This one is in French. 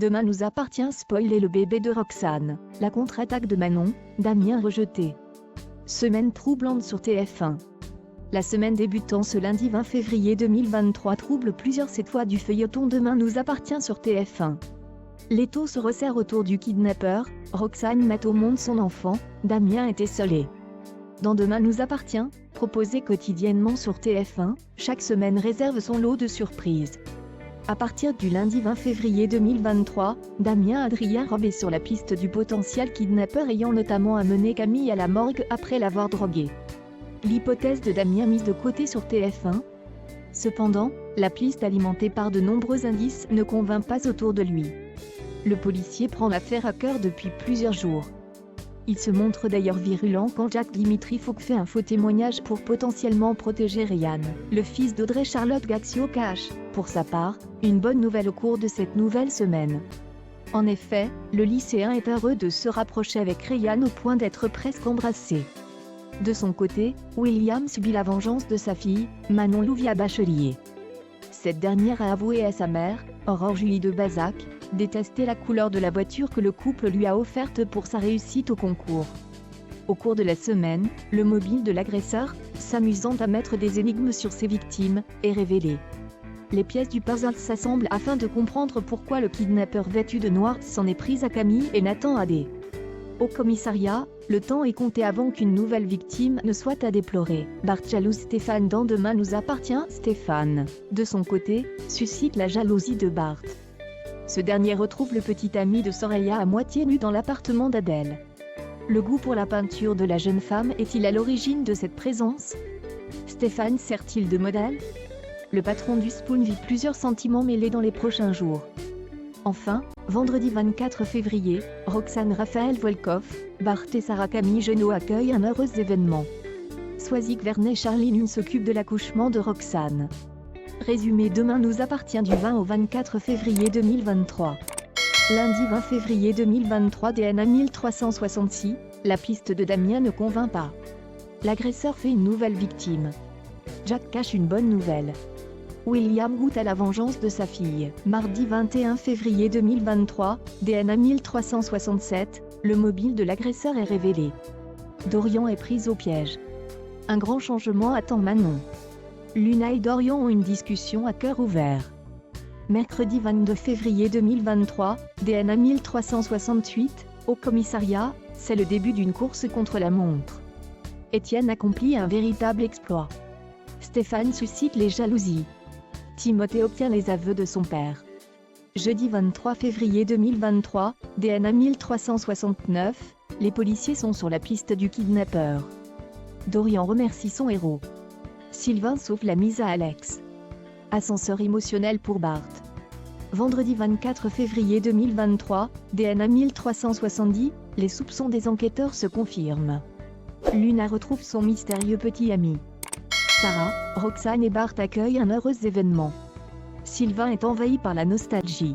Demain nous appartient spoiler le bébé de Roxane. La contre-attaque de Manon, Damien rejeté. Semaine troublante sur TF1. La semaine débutant ce lundi 20 février 2023 trouble plusieurs cette fois du feuilleton Demain nous appartient sur TF1. L'étau se resserre autour du kidnappeur, Roxane met au monde son enfant, Damien est esseulé. Dans Demain nous appartient, proposé quotidiennement sur TF1, chaque semaine réserve son lot de surprises. À partir du lundi 20 février 2023, Damien Adrien Robe est sur la piste du potentiel kidnappeur ayant notamment amené Camille à la morgue après l'avoir droguée. L'hypothèse de Damien mise de côté sur TF1. Cependant, la piste alimentée par de nombreux indices ne convainc pas autour de lui. Le policier prend l'affaire à cœur depuis plusieurs jours. Il se montre d'ailleurs virulent quand Jacques Dimitri Fouque fait un faux témoignage pour potentiellement protéger Ryan, le fils d'Audrey Charlotte Gaxio cache, pour sa part, une bonne nouvelle au cours de cette nouvelle semaine. En effet, le lycéen est heureux de se rapprocher avec Ryan au point d'être presque embrassé. De son côté, William subit la vengeance de sa fille, Manon Louvia Bachelier. Cette dernière a avoué à sa mère, Aurore Julie de Bazac, détester la couleur de la voiture que le couple lui a offerte pour sa réussite au concours. Au cours de la semaine, le mobile de l'agresseur, s'amusant à mettre des énigmes sur ses victimes, est révélé. Les pièces du puzzle s'assemblent afin de comprendre pourquoi le kidnappeur vêtu de noir s'en est pris à Camille et Nathan Adé. Au commissariat, le temps est compté avant qu'une nouvelle victime ne soit à déplorer. Bart jalouse Stéphane dans Demain nous appartient. Stéphane, de son côté, suscite la jalousie de Bart. Ce dernier retrouve le petit ami de Soraya à moitié nu dans l'appartement d'Adèle. Le goût pour la peinture de la jeune femme est-il à l'origine de cette présence? Stéphane sert-il de modèle? Le patron du Spoon vit plusieurs sentiments mêlés dans les prochains jours. Enfin, vendredi 24 février, Roxane Raphaël Volkoff, Bart et Sarah Camille Genot accueillent un heureux événement. Soisic Vernet Charline s'occupe de l'accouchement de Roxane. Résumé Demain nous appartient du 20 au 24 février 2023. Lundi 20 février 2023 DNA 1366, la piste de Damien ne convainc pas. L'agresseur fait une nouvelle victime. Jack cache une bonne nouvelle. William goûte à la vengeance de sa fille. Mardi 21 février 2023, DNA 1367, le mobile de l'agresseur est révélé. Dorian est prise au piège. Un grand changement attend Manon. Luna et Dorian ont une discussion à cœur ouvert. Mercredi 22 février 2023, DNA 1368, au commissariat, c'est le début d'une course contre la montre. Étienne accomplit un véritable exploit. Stéphane suscite les jalousies. Timothée obtient les aveux de son père. Jeudi 23 février 2023, DNA 1369, les policiers sont sur la piste du kidnappeur. Dorian remercie son héros. Sylvain sauve la mise à Alex. Ascenseur émotionnel pour Bart. Vendredi 24 février 2023, DNA 1370, les soupçons des enquêteurs se confirment. Luna retrouve son mystérieux petit ami. Sarah, Roxane et Bart accueillent un heureux événement. Sylvain est envahi par la nostalgie.